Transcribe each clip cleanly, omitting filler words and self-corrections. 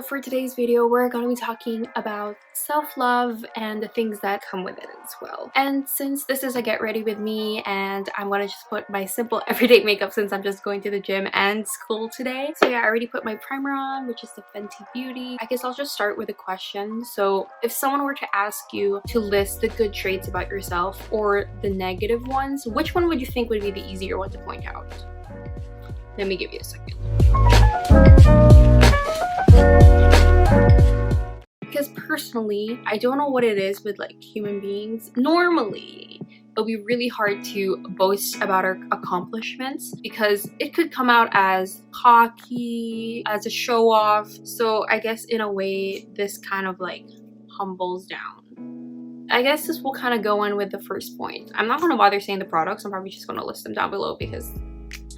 So for today's video, we're going to be talking about self-love and the things that come with it as well. And since this is a get ready with me and I'm going to just put my simple everyday makeup since I'm just going to the gym and school today. So yeah, I already put my primer on, which is the Fenty Beauty. I guess I'll just start with a question. So if someone were to ask you to list the good traits about yourself or the negative ones, which one would you think would be the easier one to point out? Let me give you a second. Because personally, I don't know what it is with like human beings. Normally, it'll be really hard to boast about our accomplishments because it could come out as cocky, as a show off. So I guess in a way, this kind of like humbles down. I guess this will kind of go in with the first point. I'm not going to bother saying the products. I'm probably just going to list them down below because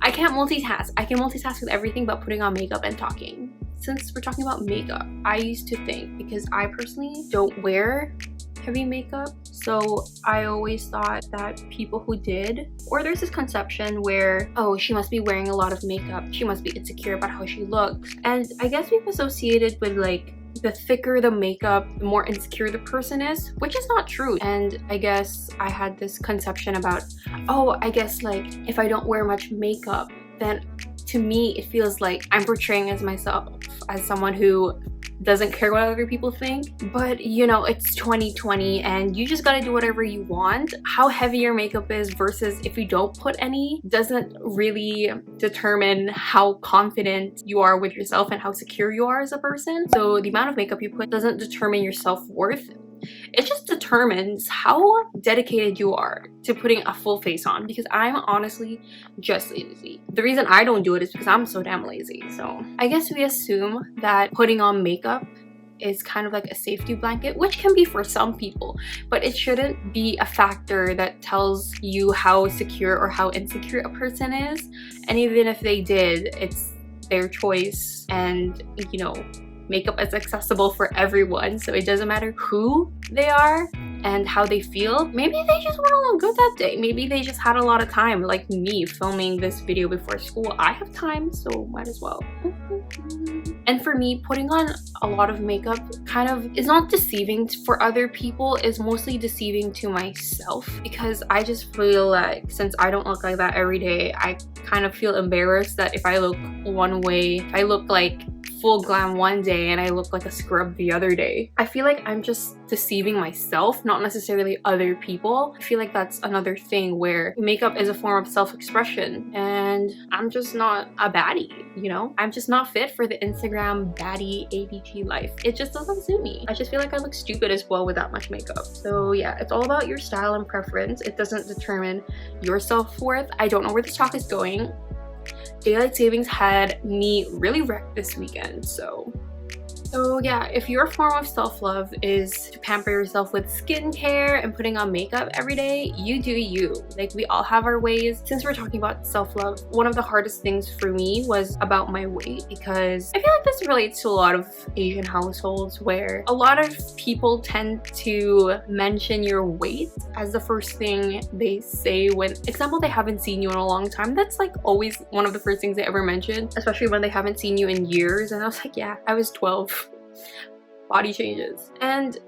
I can't multitask. I can multitask with everything but putting on makeup and talking. Since we're talking about makeup, I used to think, because I personally don't wear heavy makeup, so I always thought that people who did, or there's this conception where, oh, she must be wearing a lot of makeup, she must be insecure about how she looks. And I guess we've associated with like the thicker the makeup, the more insecure the person is, which is not true. And I guess I had this conception about, oh, I guess like if I don't wear much makeup, then to me it feels like I'm portraying as myself as someone who doesn't care what other people think. But you know, it's 2020 and you just gotta do whatever you want. How heavy your makeup is versus if you don't put any doesn't really determine how confident you are with yourself and how secure you are as a person. So the amount of makeup you put doesn't determine your self-worth. It just determines how dedicated you are to putting a full face on, because I'm honestly just lazy. The reason I don't do it is because I'm so damn lazy. So I guess we assume that putting on makeup is kind of like a safety blanket, which can be for some people, but it shouldn't be a factor that tells you how secure or how insecure a person is. And even if they did, it's their choice, and you know, makeup is accessible for everyone, so it doesn't matter who they are and how they feel. Maybe they just want to look good that day. Maybe they just had a lot of time, like me filming this video before school. I have time, so might as well. And for me, putting on a lot of makeup kind of is not deceiving for other people, is mostly deceiving to myself, because I just feel like since I don't look like that every day, I kind of feel embarrassed that if I look one way, if I look like full glam one day and I look like a scrub the other day, I feel like I'm just deceiving myself, not necessarily other people. I feel like that's another thing where makeup is a form of self-expression, and I'm just not a baddie, you know? I'm just not fit for the Instagram baddie ABG life. It just doesn't suit me. I just feel like I look stupid as well with that much makeup. So yeah, it's all about your style and preference. It doesn't determine your self-worth. I don't know where this talk is going. Daylight savings had me really wrecked this weekend, so yeah, if your form of self-love is to pamper yourself with skincare and putting on makeup every day, you do you. Like, we all have our ways. Since we're talking about self-love, one of the hardest things for me was about my weight, because I feel like this relates to a lot of Asian households where a lot of people tend to mention your weight as the first thing they say when, example, they haven't seen you in a long time. That's like always one of the first things they ever mention, especially when they haven't seen you in years. And I was like, yeah, I was 12. Body changes. And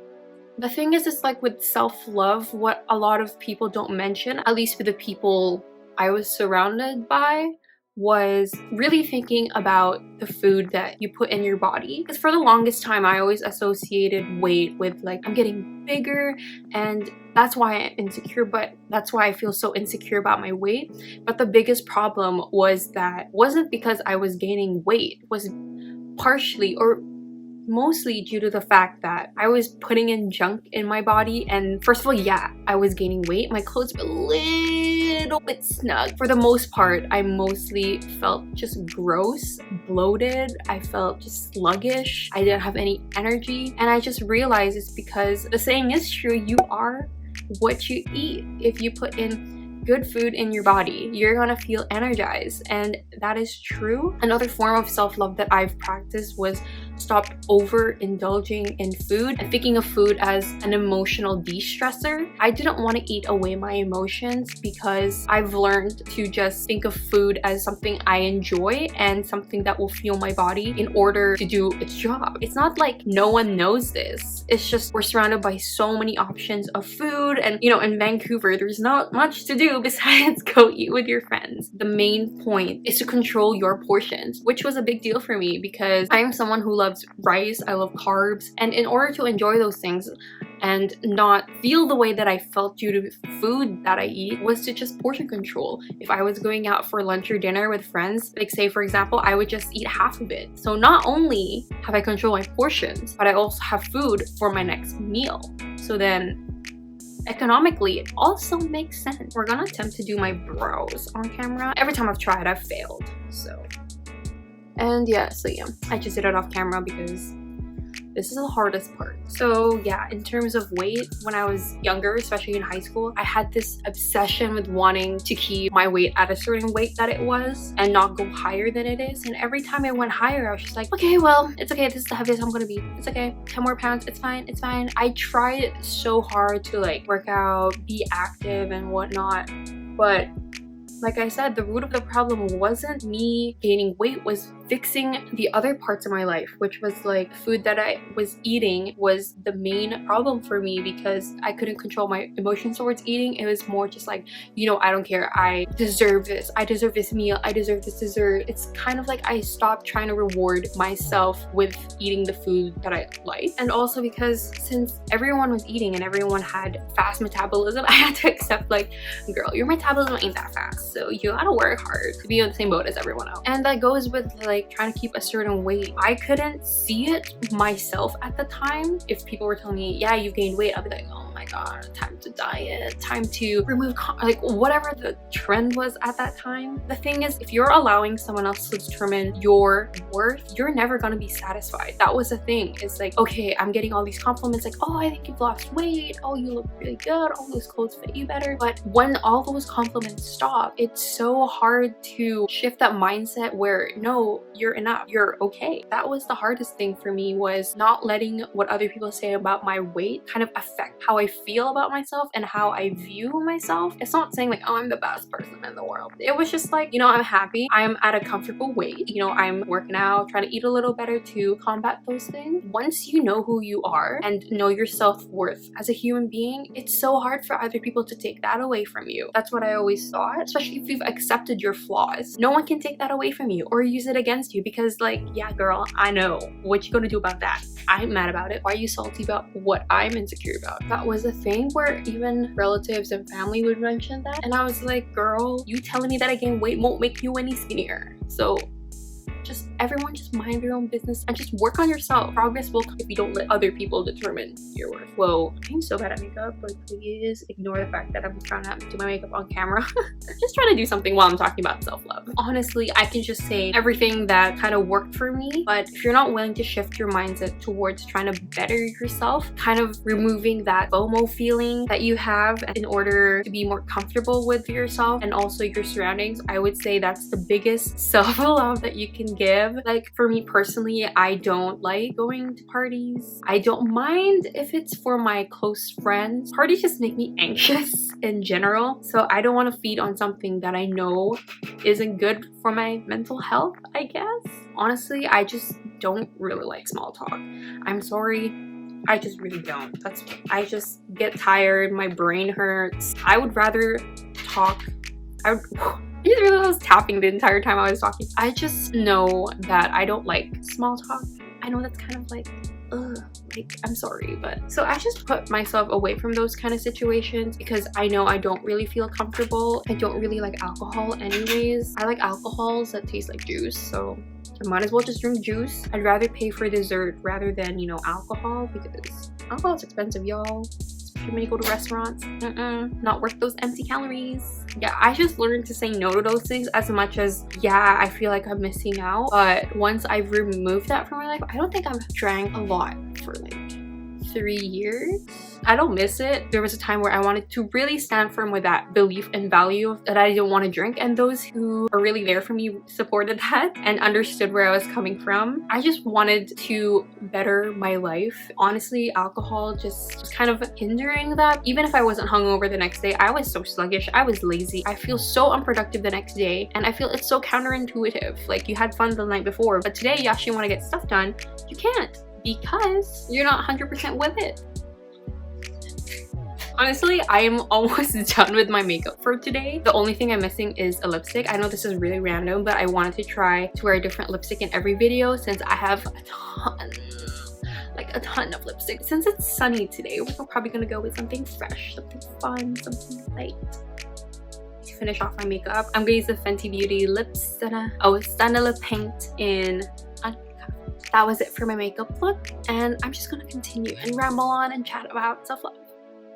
the thing is, it's like with self-love, what a lot of people don't mention, at least for the people I was surrounded by, was really thinking about the food that you put in your body. Because for the longest time, I always associated weight with like, I'm getting bigger and that's why I'm insecure, but that's why I feel so insecure about my weight. But the biggest problem was that wasn't because I was gaining weight, it was partially or mostly due to the fact that I was putting in junk in my body. And first of all, yeah, I was gaining weight. My clothes were a little bit snug. For the most part, I mostly felt just gross, bloated. I felt just sluggish. I didn't have any energy. And I just realized it's because the saying is true, you are what you eat. If you put in good food in your body, you're gonna feel energized, and that is true. Another form of self-love that I've practiced was stopped overindulging in food and thinking of food as an emotional de-stressor. I didn't want to eat away my emotions because I've learned to just think of food as something I enjoy and something that will fuel my body in order to do its job. It's not like no one knows this. It's just we're surrounded by so many options of food, and you know, in Vancouver there's not much to do besides go eat with your friends. The main point is to control your portions, which was a big deal for me because I am someone who loves rice, I love carbs, and in order to enjoy those things and not feel the way that I felt due to food that I eat was to just portion control. If I was going out for lunch or dinner with friends, like say for example, I would just eat half of it. So not only have I controlled my portions, but I also have food for my next meal. So then economically, it also makes sense. We're gonna attempt to do my brows on camera. Every time I've tried, I've failed. And yeah, I just did it off camera because this is the hardest part. So yeah, in terms of weight, when I was younger, especially in high school, I had this obsession with wanting to keep my weight at a certain weight that it was and not go higher than it is. And every time I went higher, I was just like, okay, well, it's okay. This is the heaviest I'm gonna be. It's okay. 10 more pounds. It's fine. It's fine. I tried so hard to like work out, be active and whatnot, but like I said, the root of the problem wasn't me gaining weight, was fixing the other parts of my life, which was like food that I was eating was the main problem for me because I couldn't control my emotions towards eating. It was more just like, you know, I don't care. I deserve this. I deserve this meal. I deserve this dessert. It's kind of like I stopped trying to reward myself with eating the food that I like. And also because since everyone was eating and everyone had fast metabolism, I had to accept like, girl, your metabolism ain't that fast. So you gotta work hard to be on the same boat as everyone else. And that goes with like trying to keep a certain weight. I couldn't see it myself at the time. If people were telling me, yeah, you've gained weight, I'd be like, oh my god, time to diet, time to remove like whatever the trend was at that time. The thing is, if you're allowing someone else to determine your worth, you're never gonna be satisfied. That was the thing. It's like, okay, I'm getting all these compliments like, oh, I think you've lost weight, oh, you look really good, all those clothes fit you better. But when all those compliments stop, it's so hard to shift that mindset where no, you're enough, you're okay. That was the hardest thing for me, was not letting what other people say about my weight kind of affect how I feel about myself and how I view myself. It's not saying like, oh, I'm the best person in the world. It was just like, you know, I'm happy, I'm at a comfortable weight, you know, I'm working out, trying to eat a little better to combat those things. Once you know who you are and know your self-worth as a human being, it's so hard for other people to take that away from you. That's what I always thought, especially if you've accepted your flaws. No one can take that away from you or use it against you because like, yeah, girl, I know. What you gonna do about that? I'm mad about it. Why are you salty about what I'm insecure about? That was a thing where even relatives and family would mention that. And I was like, girl, you telling me that I gained weight won't make you any skinnier. So just everyone just mind their own business and just work on yourself. Progress will come if you don't let other people determine your worth. Whoa, I'm so bad at makeup. Like, please ignore the fact that I'm trying to do my makeup on camera. Just trying to do something while I'm talking about self-love. Honestly, I can just say everything that kind of worked for me, but if you're not willing to shift your mindset towards trying to better yourself, kind of removing that FOMO feeling that you have in order to be more comfortable with yourself and also your surroundings, I would say that's the biggest self-love that you can give. Like for me personally, I don't like going to parties. I don't mind if it's for my close friends. Parties just make me anxious in general, so I don't want to feed on something that I know isn't good for my mental health, I guess. Honestly, I just don't really like small talk. I'm sorry, I just really don't. I just get tired, my brain hurts. I would rather talk. I just realized I was tapping the entire time I was talking. I just know that I don't like small talk. I know that's kind of like, ugh, like, I'm sorry, but so I just put myself away from those kind of situations because I know I don't really feel comfortable. I don't really like alcohol anyways. I like alcohols that taste like juice, so I might as well just drink juice. I'd rather pay for dessert rather than, you know, alcohol, because alcohol is expensive, y'all. When you go to restaurants, not worth those empty calories. Yeah, I just learned to say no to those things as much as, yeah, I feel like I'm missing out. But once I've removed that from my life, I don't think I've drank a lot for like 3 years. I don't miss it. There was a time where I wanted to really stand firm with that belief and value that I didn't want to drink, and those who are really there for me supported that and understood where I was coming from. I just wanted to better my life. Honestly, alcohol just was kind of hindering that. Even if I wasn't hungover the next day, I was so sluggish, I was lazy, I feel so unproductive the next day, and I feel it's so counterintuitive. Like, you had fun the night before, but today you actually want to get stuff done. You can't, because you're not 100% with it. Honestly, I am almost done with my makeup for today. The only thing I'm missing is a lipstick. I know this is really random, but I wanted to try to wear a different lipstick in every video since I have a ton of lipstick. Since it's sunny today, we're probably gonna go with something fresh, something fun, something light. To finish off my makeup, I'm gonna use the Fenty Beauty Stunna lip paint in Uncuffed. That was it for my makeup look, and I'm just gonna continue and ramble on and chat about self-love.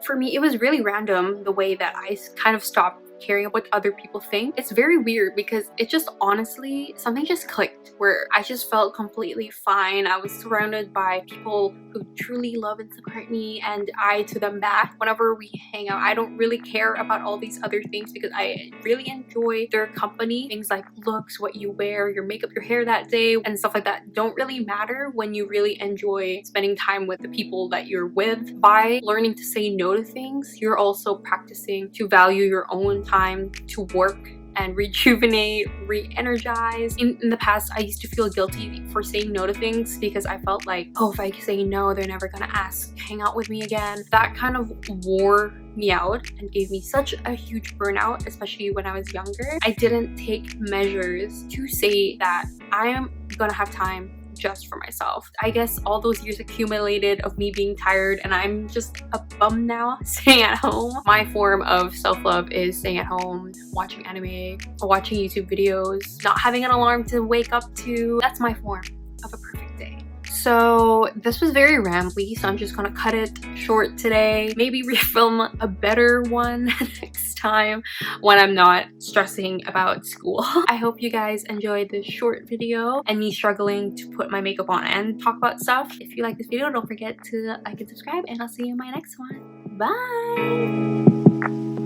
For me, it was really random the way that I kind of stopped caring about what other people think. It's very weird because it just honestly, something just clicked where I just felt completely fine. I was surrounded by people who truly love and support me, and I to them back. Whenever we hang out, I don't really care about all these other things because I really enjoy their company. Things like looks, what you wear, your makeup, your hair that day, and stuff like that don't really matter when you really enjoy spending time with the people that you're with. By learning to say no to things, you're also practicing to value your own time to work and rejuvenate, re-energize. In the past, I used to feel guilty for saying no to things because I felt like, oh, if I say no, they're never gonna hang out with me again. That kind of wore me out and gave me such a huge burnout, especially when I was younger. I didn't take measures to say that I am gonna have time just for myself. I guess all those years accumulated of me being tired and I'm just a bum now staying at home. My form of self-love is staying at home, watching anime, or watching YouTube videos, not having an alarm to wake up to. That's my form of a perfect day. So this was very rambly, so I'm just gonna cut it short today. Maybe refilm a better one next time when I'm not stressing about school. I hope you guys enjoyed this short video and me struggling to put my makeup on and talk about stuff. If you like this video, don't forget to like and subscribe, and I'll see you in my next one. Bye!